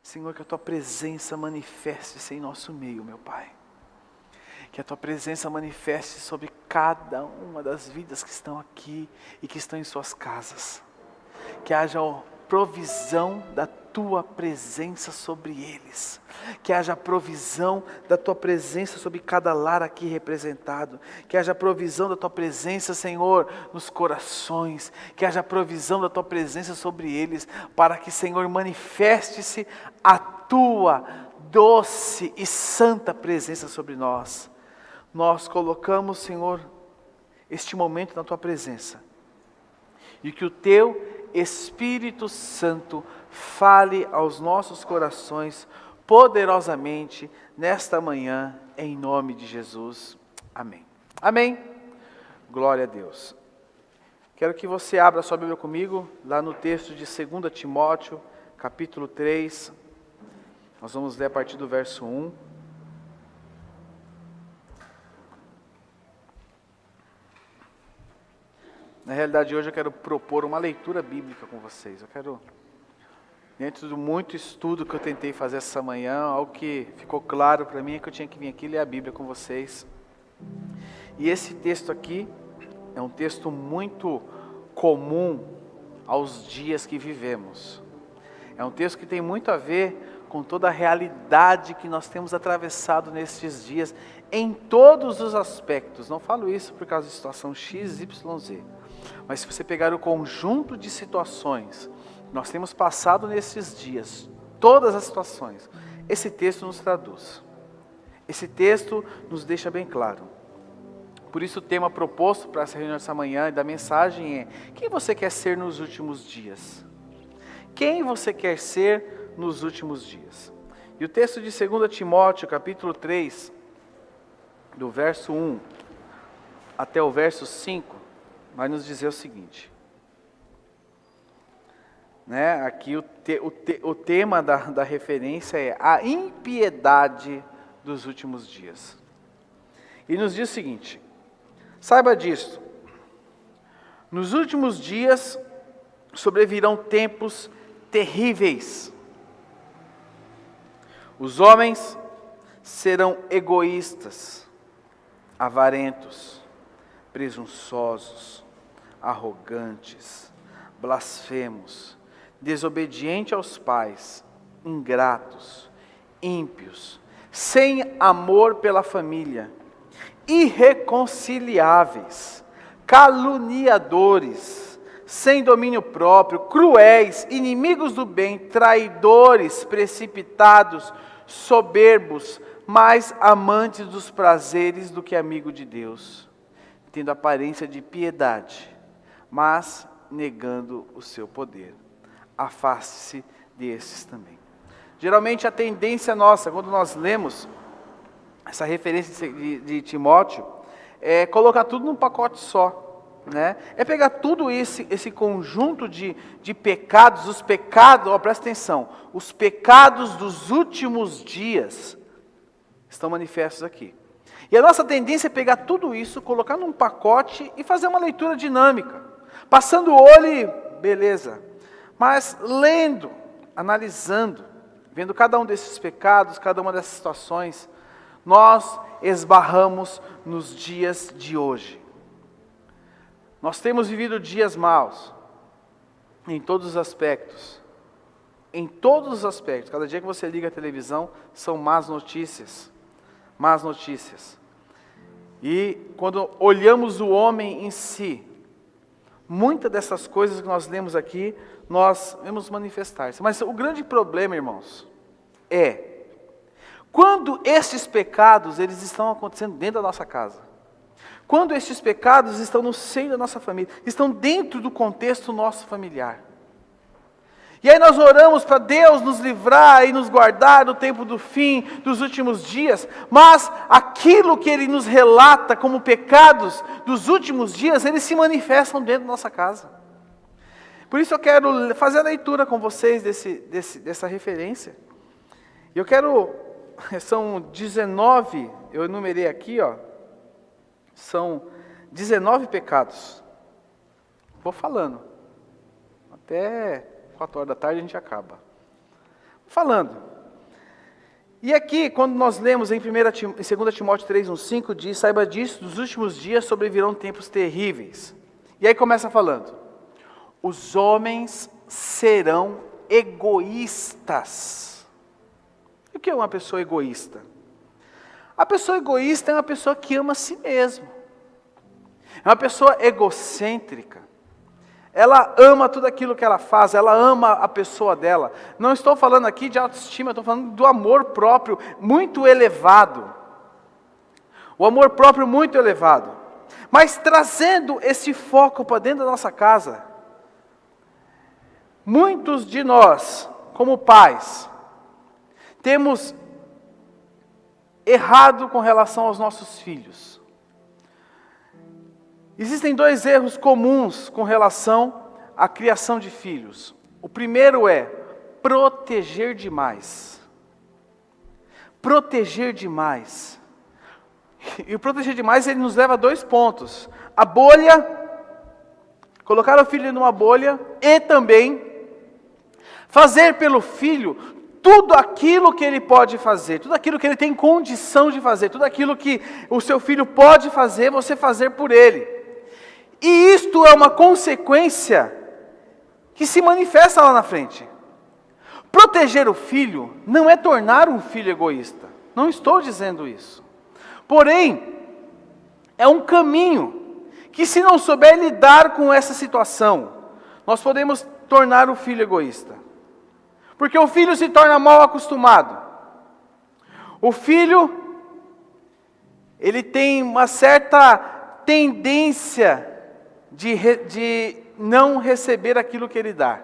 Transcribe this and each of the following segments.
Senhor, que a Tua presença manifeste-se em nosso meio, meu Pai. Que a Tua presença manifeste sobre cada uma das vidas que estão aqui e que estão em suas casas. Que haja provisão da Tua presença sobre eles. Que haja provisão da Tua presença sobre cada lar aqui representado. Que haja provisão da Tua presença, Senhor, nos corações. Que haja provisão da Tua presença sobre eles, para que, Senhor, manifeste-se a Tua doce e santa presença sobre nós. Nós colocamos, Senhor, este momento na Tua presença. E que o Teu Espírito Santo fale aos nossos corações poderosamente nesta manhã, em nome de Jesus. Amém. Amém. Glória a Deus. Quero que você abra sua Bíblia comigo, lá no texto de 2 Timóteo, capítulo 3. Nós vamos ler a partir do verso 1. Na realidade, hoje eu quero propor uma leitura bíblica com vocês. Eu quero, dentro do muito estudo que eu tentei fazer essa manhã, algo que ficou claro para mim é que eu tinha que vir aqui ler a Bíblia com vocês. E esse texto aqui é um texto muito comum aos dias que vivemos. É um texto que tem muito a ver com toda a realidade que nós temos atravessado nestes dias, em todos os aspectos. Não falo isso por causa de situação X, Y, Z. Mas se você pegar o conjunto de situações que nós temos passado nesses dias, todas as situações, esse texto nos traduz. Esse texto nos deixa bem claro. Por isso o tema proposto para essa reunião essa manhã e da mensagem é: quem você quer ser nos últimos dias? Quem você quer ser nos últimos dias? E o texto de 2 Timóteo, capítulo 3, do verso 1 até o verso 5, vai nos dizer o seguinte. Aqui o tema da referência é a impiedade dos últimos dias. E nos diz o seguinte: saiba disto, nos últimos dias sobrevirão tempos terríveis. Os homens serão egoístas, avarentos, presunçosos, arrogantes, blasfemos, desobedientes aos pais, ingratos, ímpios, sem amor pela família, irreconciliáveis, caluniadores, sem domínio próprio, cruéis, inimigos do bem, traidores, precipitados, soberbos, mais amantes dos prazeres do que amigo de Deus, tendo aparência de piedade, mas negando o seu poder. Afaste-se desses também. Geralmente a tendência nossa, quando nós lemos essa referência de Timóteo, é colocar tudo num pacote só. É pegar tudo esse conjunto de pecados, os pecados, presta atenção, os pecados dos últimos dias estão manifestos aqui. E a nossa tendência é pegar tudo isso, colocar num pacote e fazer uma leitura dinâmica. Passando o olho e beleza. Mas lendo, analisando, vendo cada um desses pecados, cada uma dessas situações, nós esbarramos nos dias de hoje. Nós temos vivido dias maus, em todos os aspectos. Em todos os aspectos. Cada dia que você liga a televisão, são más notícias. Más notícias. E quando olhamos o homem em si, muitas dessas coisas que nós lemos aqui, nós vemos manifestar-se. Mas o grande problema, irmãos, é quando esses pecados, eles estão acontecendo dentro da nossa casa. Quando estes pecados estão no seio da nossa família, estão dentro do contexto nosso familiar. E aí nós oramos para Deus nos livrar e nos guardar do tempo do fim, dos últimos dias, mas aquilo que Ele nos relata como pecados dos últimos dias, eles se manifestam dentro da nossa casa. Por isso eu quero fazer a leitura com vocês dessa referência. E eu quero, são 19, eu enumerei aqui, são 19 pecados. Vou falando. Até 4 horas da tarde a gente acaba. falando. E aqui, quando nós lemos em 2 Timóteo 3:1-5, diz: saiba disso, nos últimos dias sobrevirão tempos terríveis. E aí começa falando: os homens serão egoístas. O que é uma pessoa egoísta? A pessoa egoísta é uma pessoa que ama a si mesma. É uma pessoa egocêntrica. Ela ama tudo aquilo que ela faz, ela ama a pessoa dela. Não estou falando aqui de autoestima, estou falando do amor próprio muito elevado. O amor próprio muito elevado. Mas trazendo esse foco para dentro da nossa casa, muitos de nós, como pais, temos errado com relação aos nossos filhos. Existem dois erros comuns com relação à criação de filhos. O primeiro é proteger demais. Proteger demais. E o proteger demais, ele nos leva a 2 pontos. A bolha, colocar o filho numa bolha, e também fazer pelo filho tudo aquilo que ele pode fazer, tudo aquilo que ele tem condição de fazer, tudo aquilo que o seu filho pode fazer, você fazer por ele. E isto é uma consequência que se manifesta lá na frente. Proteger o filho não é tornar um filho egoísta. Não estou dizendo isso. Porém, é um caminho que, se não souber lidar com essa situação, nós podemos tornar o filho egoísta. Porque o filho se torna mal acostumado. O filho, ele tem uma certa tendência de não receber aquilo que ele dá.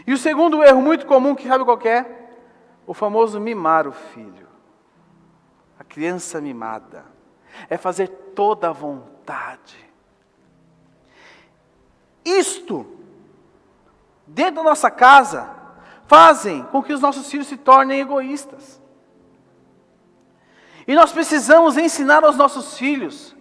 E o segundo erro muito comum, que sabe qual que é? O famoso mimar o filho. A criança mimada. É fazer toda a vontade. Isto, dentro da nossa casa, fazem com que os nossos filhos se tornem egoístas. E nós precisamos ensinar aos nossos filhos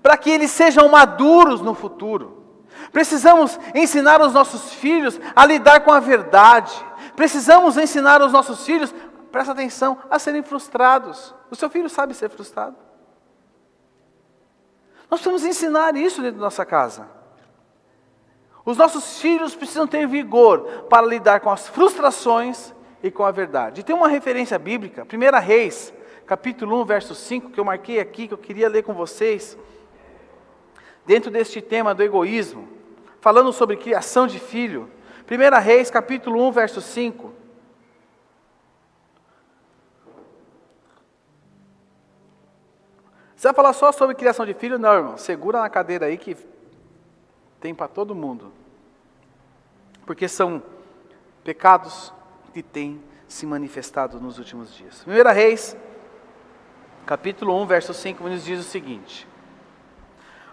para que eles sejam maduros no futuro. Precisamos ensinar os nossos filhos a lidar com a verdade. Precisamos ensinar os nossos filhos, presta atenção, a serem frustrados. O seu filho sabe ser frustrado? Nós precisamos ensinar isso dentro da nossa casa. Os nossos filhos precisam ter vigor para lidar com as frustrações e com a verdade. E tem uma referência bíblica, 1 Reis, capítulo 1, verso 5, que eu marquei aqui, que eu queria ler com vocês. Dentro deste tema do egoísmo, falando sobre criação de filho, 1 Reis, capítulo 1, verso 5. Você vai falar só sobre criação de filho? Não, irmão, segura na cadeira aí que tem para todo mundo. Porque são pecados que têm se manifestado nos últimos dias. 1 Reis, capítulo 1, verso 5, nos diz o seguinte: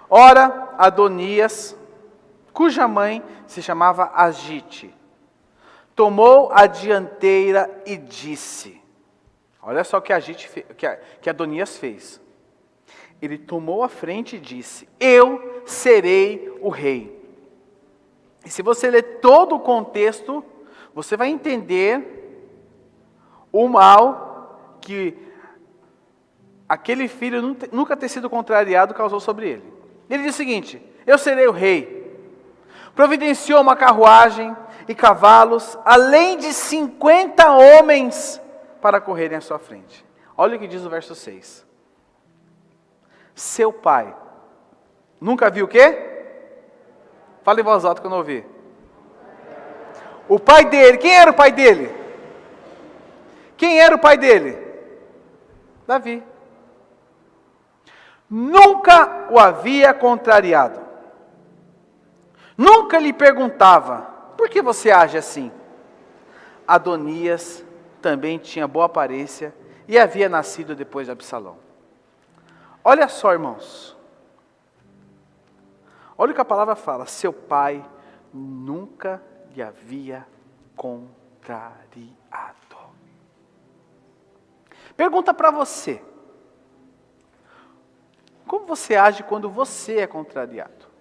ora, Adonias, cuja mãe se chamava Agite, tomou a dianteira e disse, olha só o que que Adonias fez. Ele tomou a frente e disse, eu serei o rei. E se você ler todo o contexto, você vai entender o mal que aquele filho nunca ter sido contrariado causou sobre ele. Ele diz o seguinte, eu serei o rei. Providenciou uma carruagem e cavalos, além de 50 homens para correrem à sua frente. Olha o que diz o verso 6. Seu pai nunca viu o quê? Fala em voz alta que eu não ouvi. O pai dele, quem era o pai dele? Quem era o pai dele? Davi. Nunca o havia contrariado. Nunca lhe perguntava, por que você age assim? Adonias também tinha boa aparência e havia nascido depois de Absalão. Olha só, irmãos. Olha o que a palavra fala. Seu pai nunca lhe havia contrariado. Pergunta para você. Como você age quando você é contrariado?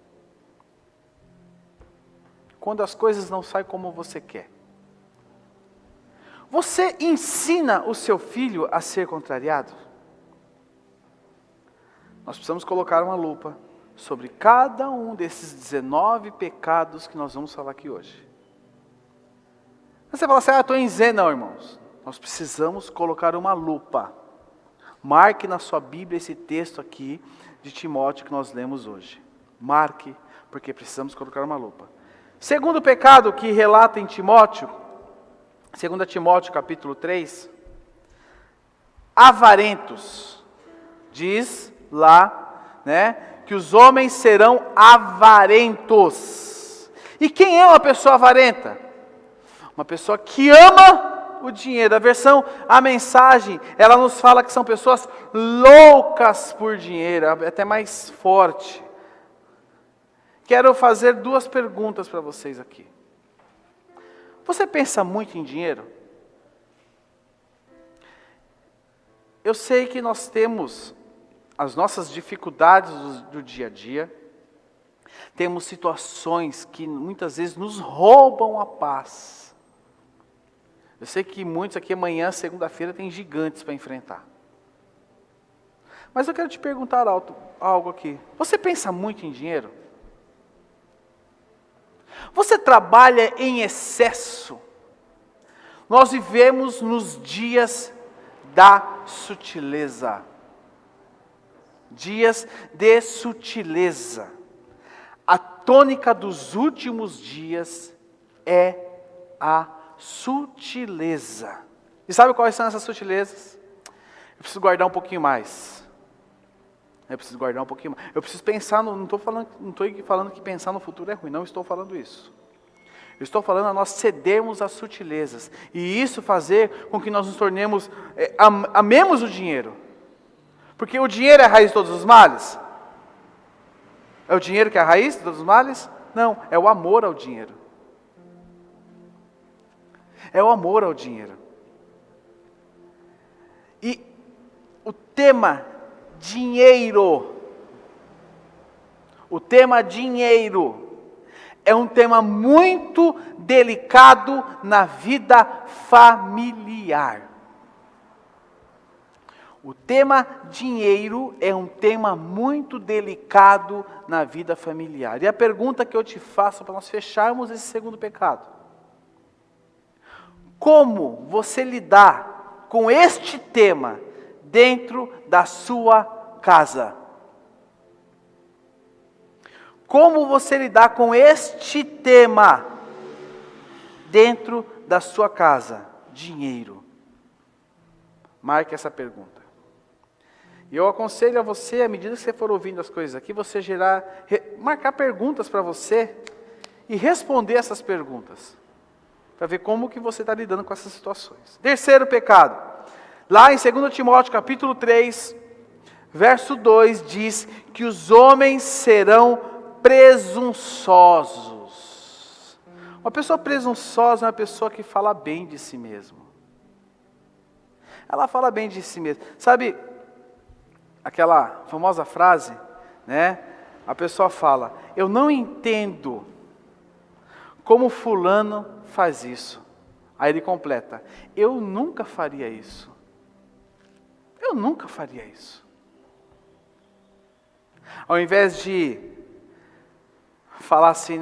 Quando as coisas não saem como você quer? Você ensina o seu filho a ser contrariado? Nós precisamos colocar uma lupa sobre cada um desses 19 pecados que nós vamos falar aqui hoje. Você fala assim, estou em Zen. Não, irmãos. Nós precisamos colocar uma lupa. Marque na sua Bíblia esse texto aqui de Timóteo que nós lemos hoje. Marque, porque precisamos colocar uma lupa. Segundo pecado que relata em Timóteo, 2 Timóteo capítulo 3, avarentos. Diz lá, que os homens serão avarentos. E quem é uma pessoa avarenta? Uma pessoa que ama o dinheiro. A mensagem, ela nos fala que são pessoas loucas por dinheiro, até mais forte. Quero fazer 2 perguntas para vocês aqui. Você pensa muito em dinheiro? Eu sei que nós temos as nossas dificuldades do dia a dia, temos situações que muitas vezes nos roubam a paz. Eu sei que muitos aqui amanhã, segunda-feira, tem gigantes para enfrentar. Mas eu quero te perguntar algo aqui. Você pensa muito em dinheiro? Você trabalha em excesso? Nós vivemos nos dias da sutileza. Dias de sutileza. A tônica dos últimos dias é a sutileza. E sabe quais são essas sutilezas? Eu preciso guardar um pouquinho mais. Eu preciso pensar, não estou falando que pensar no futuro é ruim, não estou falando isso. Eu estou falando a nós cedermos às sutilezas. E isso fazer com que nós nos tornemos, amemos o dinheiro. Porque o dinheiro é a raiz de todos os males? É o dinheiro que é a raiz de todos os males? Não, é o amor ao dinheiro. É o amor ao dinheiro. E o tema dinheiro é um tema muito delicado na vida familiar. O tema dinheiro é um tema muito delicado na vida familiar. E a pergunta que eu te faço para nós fecharmos esse segundo pecado: como você lidar com este tema dentro da sua casa? Como você lidar com este tema dentro da sua casa? Dinheiro. Marque essa pergunta. E eu aconselho a você, à medida que você for ouvindo as coisas aqui, você marcar perguntas para você e responder essas perguntas, para ver como que você está lidando com essas situações. Terceiro pecado, lá em 2 Timóteo capítulo 3, verso 2, diz que os homens serão presunçosos. Uma pessoa presunçosa é uma pessoa que fala bem de si mesmo. Ela fala bem de si mesma. Sabe aquela famosa frase, A pessoa fala, eu não entendo como fulano faz isso. Aí ele completa, eu nunca faria isso. Eu nunca faria isso. Ao invés de falar assim,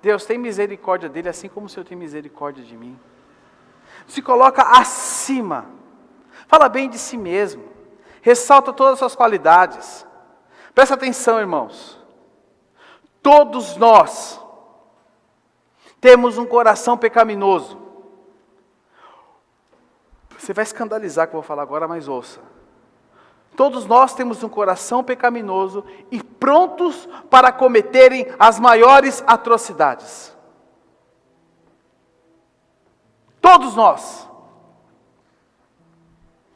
Deus tem misericórdia dele, assim como o Senhor tem misericórdia de mim. Se coloca acima. Fala bem de si mesmo. Ressalta todas as suas qualidades. Presta atenção, irmãos. Todos nós temos um coração pecaminoso. Você vai escandalizar o que eu vou falar agora, mas ouça. Todos nós temos um coração pecaminoso e prontos para cometerem as maiores atrocidades. Todos nós.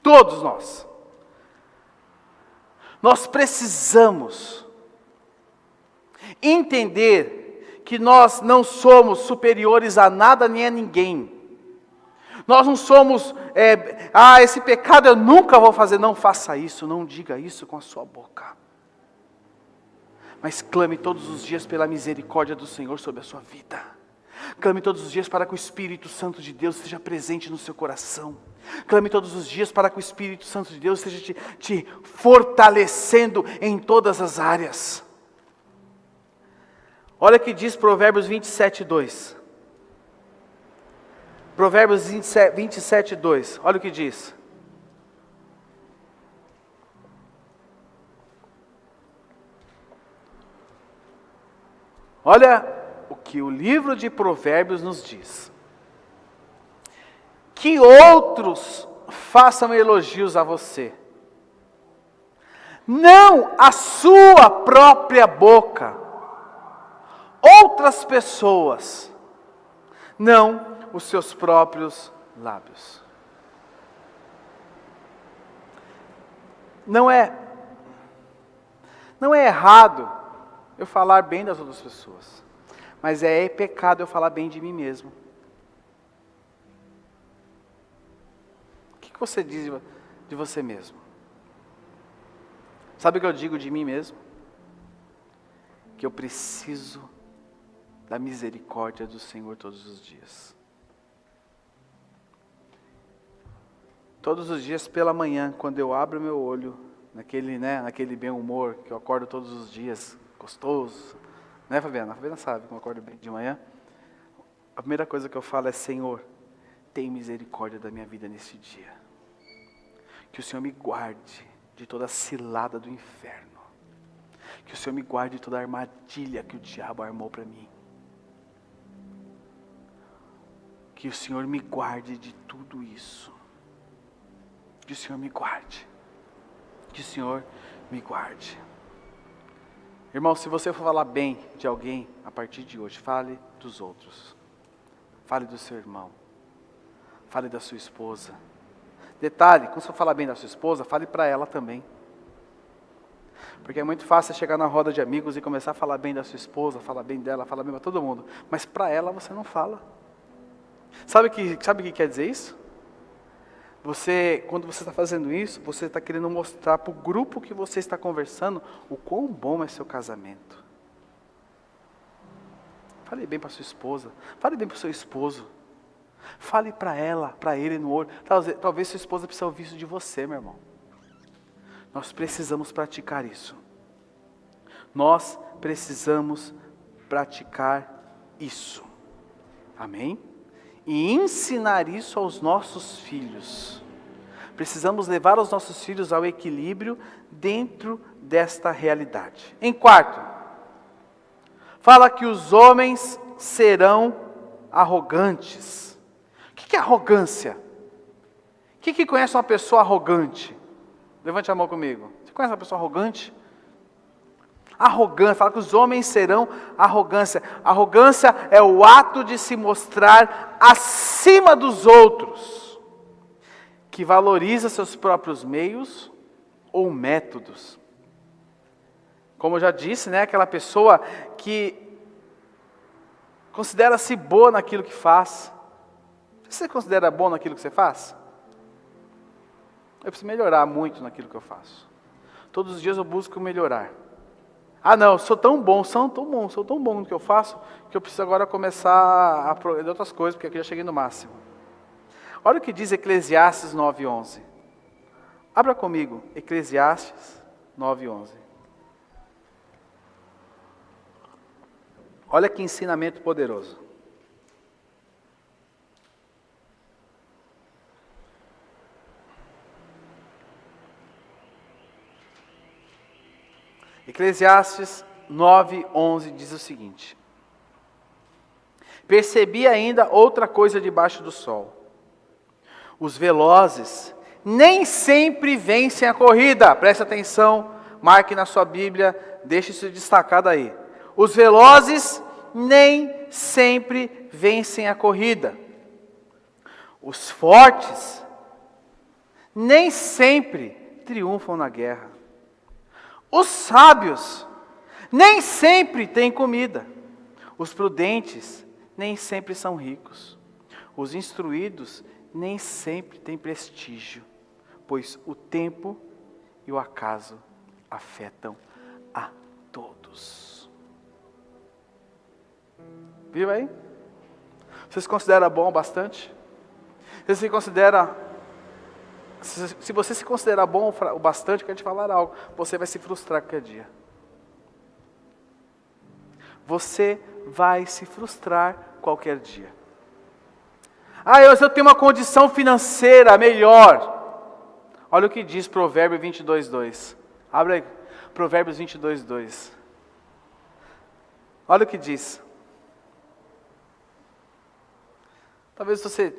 Todos nós. Nós precisamos entender que nós não somos superiores a nada nem a ninguém. Nós não somos, esse pecado eu nunca vou fazer. Não faça isso, não diga isso com a sua boca. Mas clame todos os dias pela misericórdia do Senhor sobre a sua vida. Clame todos os dias para que o Espírito Santo de Deus esteja presente no seu coração. Clame todos os dias para que o Espírito Santo de Deus esteja te fortalecendo em todas as áreas. Olha o que diz Provérbios 27:2. Provérbios 27:2. Olha o que diz. Olha o que o livro de Provérbios nos diz. Que outros façam elogios a você, não a sua própria boca. Outras pessoas, não os seus próprios lábios. Não é errado eu falar bem das outras pessoas, mas é pecado eu falar bem de mim mesmo. O que você diz de você mesmo? Sabe o que eu digo de mim mesmo? Que eu preciso da misericórdia do Senhor todos os dias. Todos os dias pela manhã, quando eu abro meu olho, naquele bem humor, que eu acordo todos os dias, gostoso, né, Fabiana? A Fabiana sabe como eu acordo bem de manhã. A primeira coisa que eu falo é: Senhor, tem misericórdia da minha vida nesse dia. Que o Senhor me guarde de toda a cilada do inferno. Que o Senhor me guarde de toda a armadilha que o diabo armou para mim. Que o Senhor me guarde de tudo isso. Que o Senhor me guarde. Que o Senhor me guarde. Irmão, se você for falar bem de alguém, a partir de hoje, fale dos outros. Fale do seu irmão. Fale da sua esposa. Detalhe, quando você for falar bem da sua esposa, fale para ela também. Porque é muito fácil chegar na roda de amigos e começar a falar bem da sua esposa, falar bem dela, falar bem para todo mundo. Mas para ela você não fala. Sabe o que quer dizer isso? Quando você está fazendo isso, você está querendo mostrar para o grupo que você está conversando o quão bom é seu casamento. Fale bem para sua esposa, fale bem para o seu esposo. Fale para ela, para ele no olho. Talvez sua esposa precise ouvir isso de você, meu irmão. Nós precisamos praticar isso. Nós precisamos praticar isso. Amém? E ensinar isso aos nossos filhos. Precisamos levar os nossos filhos ao equilíbrio dentro desta realidade. Em quarto, fala que os homens serão arrogantes. O que é arrogância? Quem que conhece uma pessoa arrogante? Levante a mão comigo. Você conhece uma pessoa arrogante? Arrogância, fala que os homens serão arrogância. Arrogância é o ato de se mostrar acima dos outros, que valoriza seus próprios meios ou métodos. Como eu já disse, aquela pessoa que considera-se boa naquilo que faz. Você considera bom naquilo que você faz? Eu preciso melhorar muito naquilo que eu faço. Todos os dias eu busco melhorar. Ah não, sou tão bom no que eu faço, que eu preciso agora começar a aprender outras coisas, porque aqui eu já cheguei no máximo. Olha o que diz Eclesiastes 9:11. Abra comigo, Eclesiastes 9:11. Olha que ensinamento poderoso. Eclesiastes 9:11 diz o seguinte: percebi ainda outra coisa debaixo do sol. Os velozes nem sempre vencem a corrida. Preste atenção, marque na sua Bíblia, deixe isso destacado aí. Os velozes nem sempre vencem a corrida. Os fortes nem sempre triunfam na guerra. Os sábios nem sempre têm comida. Os prudentes nem sempre são ricos. Os instruídos nem sempre têm prestígio, pois o tempo e o acaso afetam a todos. Viu aí? Você se considera bom o bastante? Se você se considerar bom o bastante, eu quero te falar algo. Você vai se frustrar qualquer dia. Você vai se frustrar qualquer dia. Eu tenho uma condição financeira melhor. Olha o que diz Provérbios 22:2. Abre aí, Provérbios 22:2. Olha o que diz. Talvez você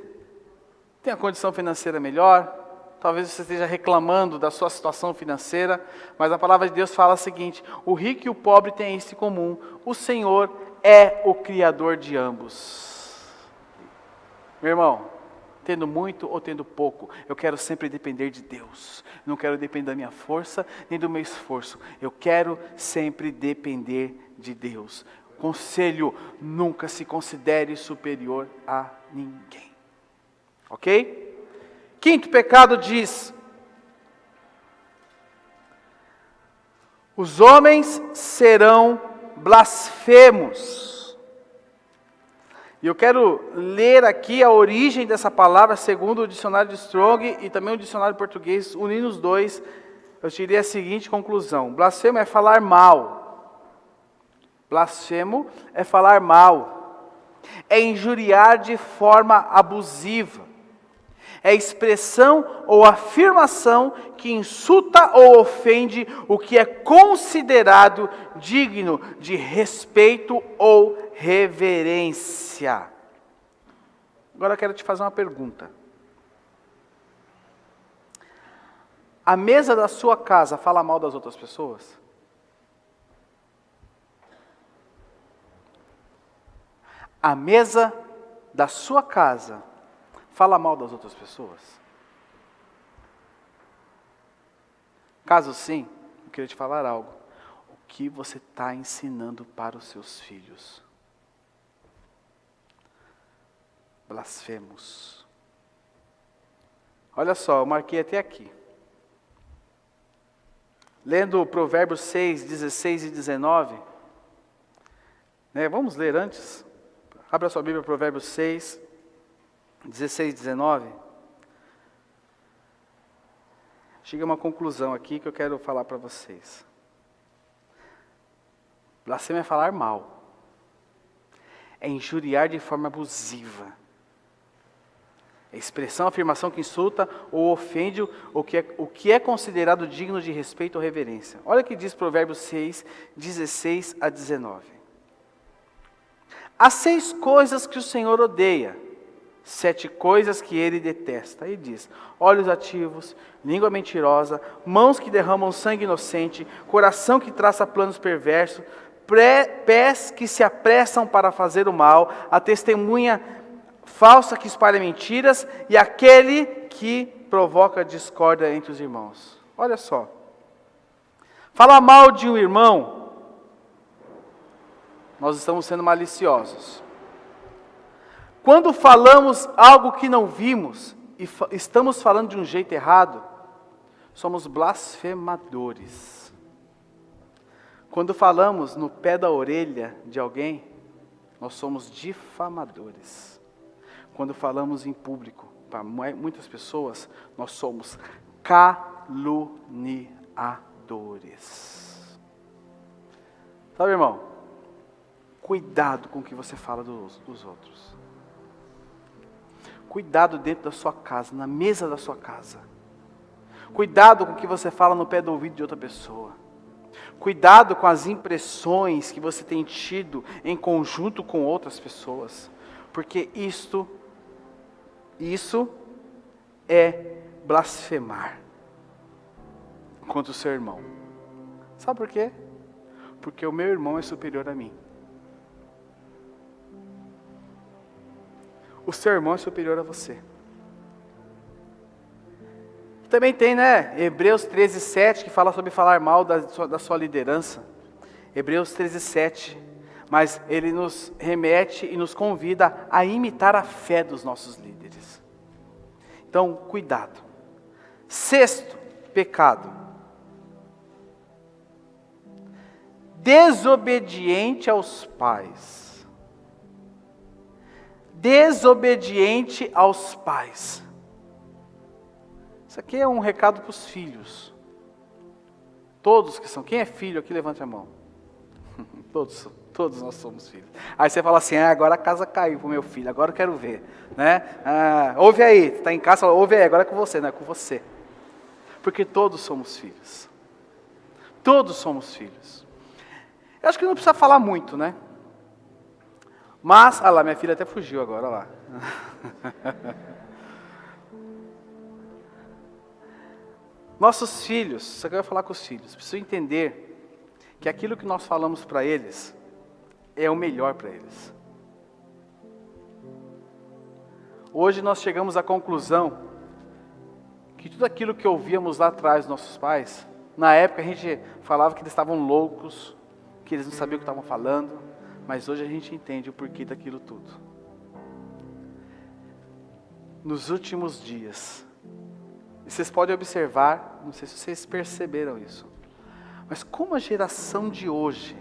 tenha condição financeira melhor, talvez você esteja reclamando da sua situação financeira, mas a palavra de Deus fala o seguinte: o rico e o pobre têm isso em comum, o Senhor é o Criador de ambos. Meu irmão, tendo muito ou tendo pouco, eu quero sempre depender de Deus. Não quero depender da minha força, nem do meu esforço. Eu quero sempre depender de Deus. Conselho, nunca se considere superior a ninguém. Ok? Quinto pecado diz: os homens serão blasfemos. E eu quero ler aqui a origem dessa palavra, segundo o dicionário de Strong e também o dicionário português, unindo os dois, eu tirei a seguinte conclusão: blasfemo é falar mal. Blasfemo é falar mal. É injuriar de forma abusiva. É expressão ou afirmação que insulta ou ofende o que é considerado digno de respeito ou reverência. Agora eu quero te fazer uma pergunta. A mesa da sua casa fala mal das outras pessoas? A mesa da sua casa fala mal das outras pessoas? Caso sim, eu queria te falar algo. O que você está ensinando para os seus filhos? Blasfemos. Olha só, eu marquei até aqui. Lendo Provérbios 6, 16 e 19. Vamos ler antes? Abra sua Bíblia, Provérbios 6, 16 e 19. Chega a uma conclusão aqui que eu quero falar para vocês. Blasfêmia é falar mal. É injuriar de forma abusiva. É expressão, afirmação que insulta ou ofende o que é considerado digno de respeito ou reverência. Olha o que diz Provérbios 6, 16 a 19. Há 6 coisas que o Senhor odeia, 7 coisas que Ele detesta. Aí diz: olhos ativos, língua mentirosa, mãos que derramam sangue inocente, coração que traça planos perversos, pés que se apressam para fazer o mal, a testemunha falsa que espalha mentiras e aquele que provoca discórdia entre os irmãos. Olha só. Falar mal de um irmão, nós estamos sendo maliciosos. Quando falamos algo que não vimos e estamos falando de um jeito errado, somos blasfemadores. Quando falamos no pé da orelha de alguém, nós somos difamadores. Quando falamos em público para muitas pessoas, nós somos caluniadores. Sabe, irmão? Cuidado com o que você fala dos outros. Cuidado dentro da sua casa, na mesa da sua casa. Cuidado com o que você fala no pé do ouvido de outra pessoa. Cuidado com as impressões que você tem tido em conjunto com outras pessoas. Porque isso é blasfemar contra o seu irmão. Sabe por quê? Porque o meu irmão é superior a mim. O seu irmão é superior a você. Também tem, Hebreus 13:7, que fala sobre falar mal da sua liderança. Hebreus 13:7. Mas ele nos remete e nos convida a imitar a fé dos nossos líderes. Então, cuidado. 6º pecado. Desobediente aos pais. desobediente aos pais. Isso aqui é um recado para os filhos. Todos que são. Quem é filho aqui, levante a mão. Todos nós somos filhos. Aí você fala assim, agora a casa caiu pro meu filho, agora eu quero ver. Né? Ouve aí, está em casa, ouve aí, agora é com você, não é com você. Porque todos somos filhos. Todos somos filhos. Eu acho que não precisa falar muito, né? Mas, olha lá, minha filha até fugiu agora, olha lá. Nossos filhos, isso aqui eu vou falar com os filhos, precisam entender que aquilo que nós falamos para eles é o melhor para eles. Hoje nós chegamos à conclusão que tudo aquilo que ouvíamos lá atrás dos nossos pais, na época a gente falava que eles estavam loucos, que eles não sabiam o que estavam falando, mas hoje a gente entende o porquê daquilo tudo. Nos últimos dias, e vocês podem observar, não sei se vocês perceberam isso, mas como a geração de hoje,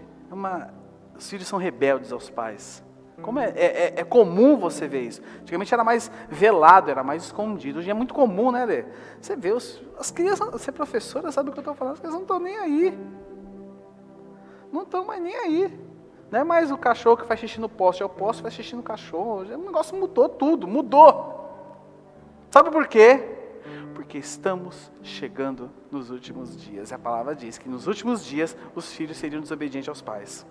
os filhos são rebeldes aos pais. Como é comum você ver isso. Antigamente era mais velado, era mais escondido. Hoje é muito comum, né, Lê? Você vê, as crianças, você é professora, sabe o que eu estou falando, as crianças não estão nem aí. Não estão mais nem aí. Não é mais o cachorro que faz xixi no poste, é o poste que faz xixi no cachorro. O negócio mudou tudo, mudou. Sabe por quê? Porque estamos chegando nos últimos dias. E a palavra diz que nos últimos dias os filhos seriam desobedientes aos pais.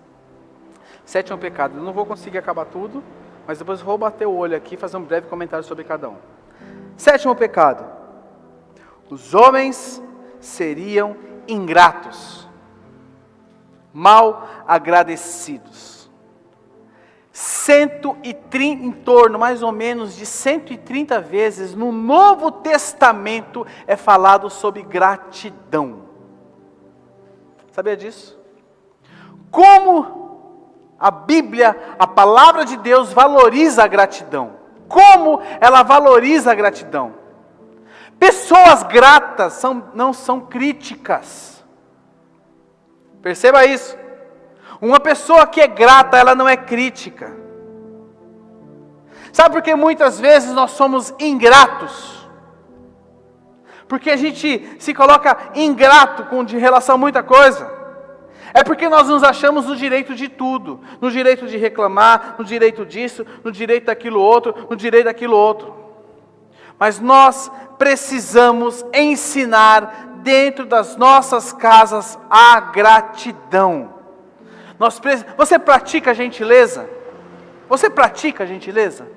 Sétimo pecado. Eu não vou conseguir acabar tudo, mas depois vou bater o olho aqui e fazer um breve comentário sobre cada um. Sétimo pecado. Os homens seriam ingratos, mal agradecidos. 130, em torno mais ou menos de 130 vezes no Novo Testamento é falado sobre gratidão. Sabia disso? Como a Bíblia, a palavra de Deus valoriza a gratidão. Como ela valoriza a gratidão. Pessoas gratas não são críticas. Perceba isso. Uma pessoa que é grata, ela não é crítica. Sabe por que muitas vezes nós somos ingratos? Porque a gente se coloca ingrato com relação a muita coisa. É porque nós nos achamos no direito de tudo. No direito de reclamar, no direito disso, no direito daquilo outro, no direito daquilo outro. Mas nós precisamos ensinar dentro das nossas casas a gratidão. Você pratica a gentileza? Você pratica a gentileza?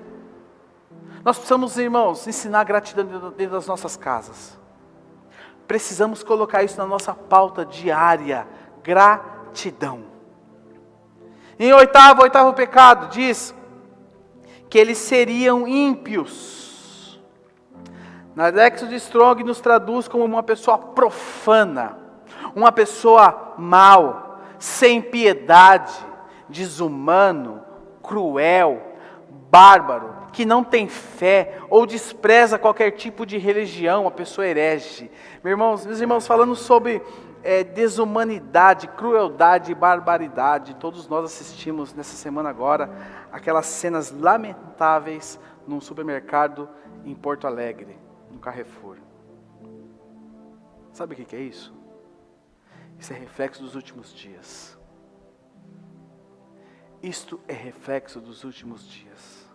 Nós precisamos, irmãos, ensinar a gratidão dentro das nossas casas. Precisamos colocar isso na nossa pauta diária. Gratidão. Em oitavo pecado, diz que eles seriam ímpios. Na Lexo de Strong nos traduz como uma pessoa profana, uma pessoa mau, sem piedade, desumano, cruel, bárbaro, que não tem fé ou despreza qualquer tipo de religião, uma pessoa herege. Meus irmãos, falando sobre desumanidade, crueldade e barbaridade, todos nós assistimos nessa semana agora aquelas cenas lamentáveis num supermercado em Porto Alegre, no Carrefour. Sabe o que é isso? Isso é reflexo dos últimos dias. Isto é reflexo dos últimos dias.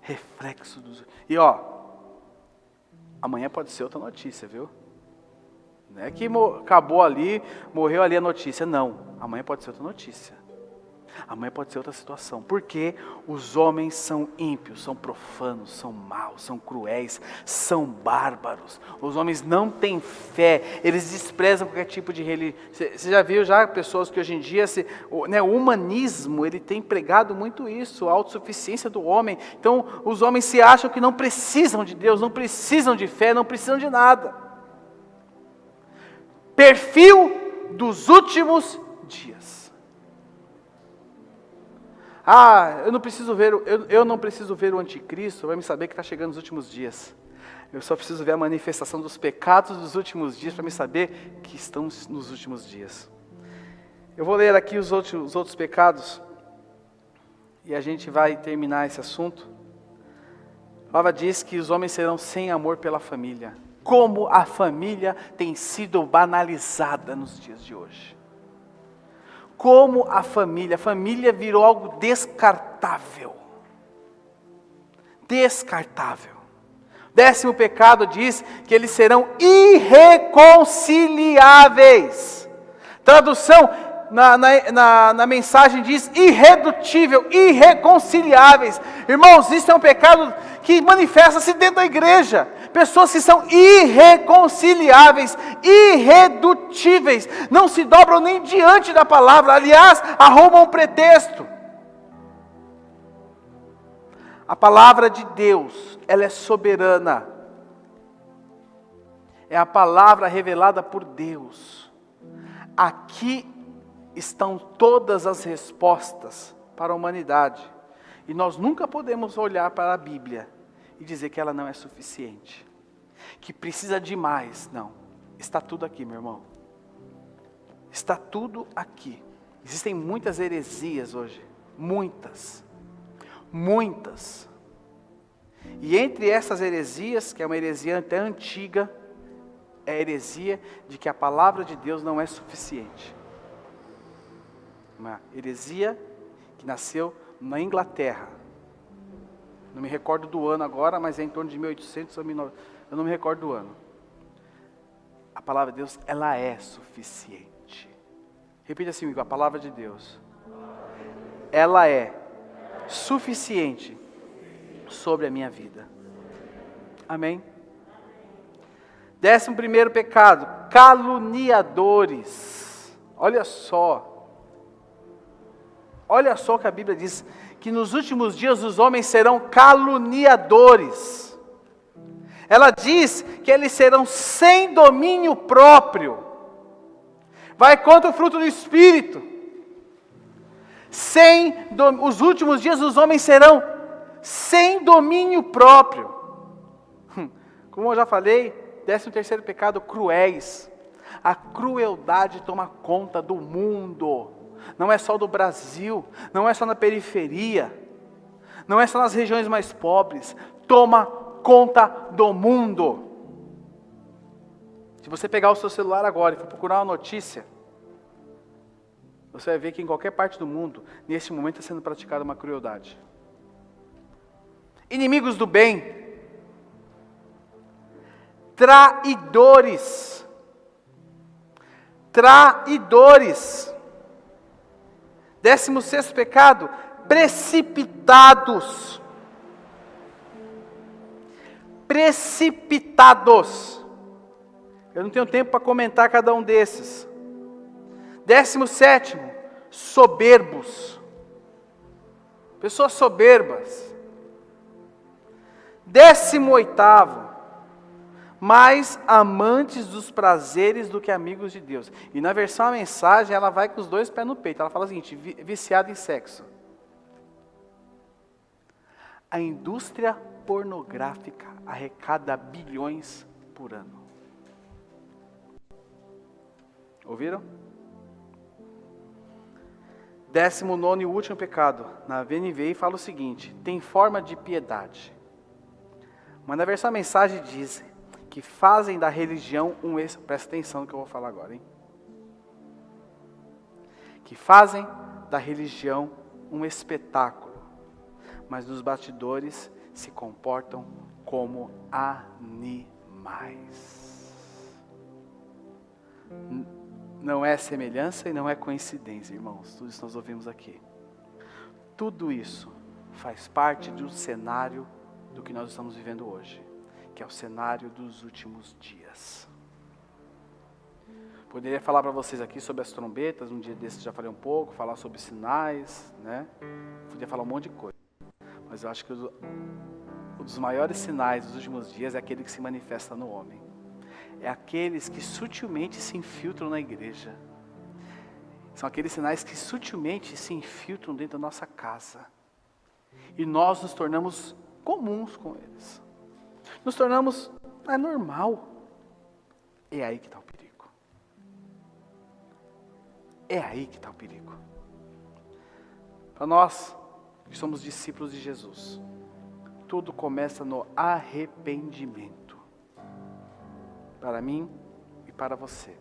Reflexo dos... E amanhã pode ser outra notícia, viu? Não é que acabou ali, morreu ali a notícia. Não, amanhã pode ser outra notícia. Amanhã pode ser outra situação. Porque os homens são ímpios, são profanos, são maus, são cruéis, são bárbaros. Os homens não têm fé, eles desprezam qualquer tipo de religião. Você já viu pessoas que hoje em dia, o humanismo, ele tem pregado muito isso, a autossuficiência do homem. Então, os homens se acham que não precisam de Deus, não precisam de fé, não precisam de nada. Perfil dos últimos dias. Eu não preciso ver o anticristo para me saber que está chegando os últimos dias. Eu só preciso ver a manifestação dos pecados dos últimos dias para me saber que estamos nos últimos dias. Eu vou ler aqui os outros pecados. E a gente vai terminar esse assunto. A palavra diz que os homens serão sem amor pela família. Como a família tem sido banalizada nos dias de hoje. Como a família virou algo descartável. Descartável. O 10º pecado diz que eles serão irreconciliáveis. Tradução, na mensagem diz irredutível, irreconciliáveis. Irmãos, isso é um pecado que manifesta-se dentro da igreja. Pessoas que são irreconciliáveis, irredutíveis, não se dobram nem diante da palavra, aliás, arrumam um pretexto. A palavra de Deus, ela é soberana. É a palavra revelada por Deus. Aqui estão todas as respostas para a humanidade. E nós nunca podemos olhar para a Bíblia e dizer que ela não é suficiente. Que precisa de mais. Não. Está tudo aqui, meu irmão. Está tudo aqui. Existem muitas heresias hoje. Muitas. Muitas. E entre essas heresias, que é uma heresia até antiga, é a heresia de que a palavra de Deus não é suficiente. Uma heresia que nasceu na Inglaterra. Não me recordo do ano agora, mas é em torno de 1800 ou 1900. Eu não me recordo do ano. A palavra de Deus, ela é suficiente. Repita assim comigo, a palavra de Deus. Ela é suficiente sobre a minha vida. Amém? 11º pecado, caluniadores. Olha só o que a Bíblia diz, que nos últimos dias os homens serão caluniadores. Ela diz que eles serão sem domínio próprio. Vai contra o fruto do Espírito. Os últimos dias os homens serão sem domínio próprio. Como eu já falei, 13º pecado, cruéis. A crueldade toma conta do mundo. Não é só do Brasil, não é só na periferia, não é só nas regiões mais pobres. Toma conta do mundo. Se você pegar o seu celular agora e for procurar uma notícia, você vai ver que em qualquer parte do mundo, neste momento está sendo praticada uma crueldade. Inimigos do bem. Traidores. Traidores. 16º pecado, precipitados. Precipitados. Eu não tenho tempo para comentar cada um desses. 17º, soberbos. Pessoas soberbas. 18º, mais amantes dos prazeres do que amigos de Deus. E na versão a mensagem, ela vai com os dois pés no peito. Ela fala o seguinte, viciado em sexo. A indústria pornográfica arrecada bilhões por ano. Ouviram? 19º e último pecado. Na VNVI fala o seguinte, tem forma de piedade. Mas na versão a mensagem diz que fazem da religião presta atenção no que eu vou falar agora, hein? Que fazem da religião um espetáculo, mas nos bastidores se comportam como animais. Não é semelhança e não é coincidência, irmãos, tudo isso nós ouvimos aqui. Tudo isso faz parte de um cenário do que nós estamos vivendo hoje, que é o cenário dos últimos dias. Poderia falar para vocês aqui sobre as trombetas, um dia desses já falei um pouco, falar sobre sinais, né? Poderia falar um monte de coisa. Mas eu acho que um dos maiores sinais dos últimos dias é aquele que se manifesta no homem. É aqueles que sutilmente se infiltram na igreja. São aqueles sinais que sutilmente se infiltram dentro da nossa casa. E nós nos tornamos comuns com eles. Nos tornamos normal. É aí que está o perigo. É aí que está o perigo. Para nós que somos discípulos de Jesus. Tudo começa no arrependimento. Para mim e para você.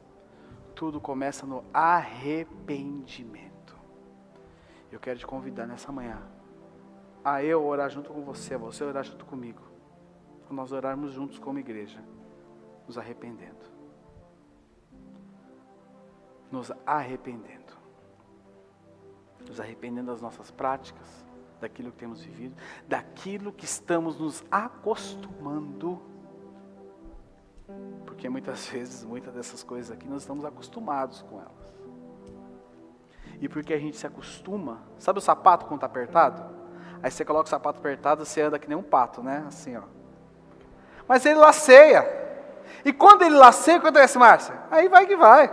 Tudo começa no arrependimento. Eu quero te convidar nessa manhã a eu orar junto com você, a você orar junto comigo. A nós orarmos juntos como igreja, nos arrependendo. Nos arrependendo. Nos arrependendo das nossas práticas, daquilo que temos vivido, daquilo que estamos nos acostumando. Porque muitas vezes, muitas dessas coisas aqui, nós estamos acostumados com elas. E porque a gente se acostuma, sabe o sapato quando está apertado? Aí você coloca o sapato apertado, você anda que nem um pato, né? Assim, ó. Mas ele laceia. E quando ele laceia, o que acontece, Márcia? Aí vai que vai.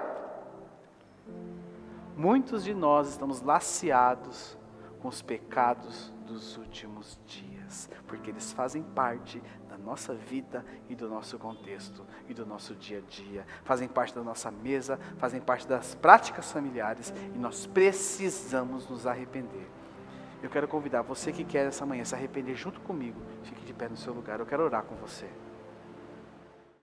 Muitos de nós estamos laceados com os pecados dos últimos dias, porque eles fazem parte da nossa vida e do nosso contexto e do nosso dia a dia, fazem parte da nossa mesa, fazem parte das práticas familiares e nós precisamos nos arrepender. Eu quero convidar você que quer essa manhã se arrepender junto comigo, fique de pé no seu lugar, eu quero orar com você.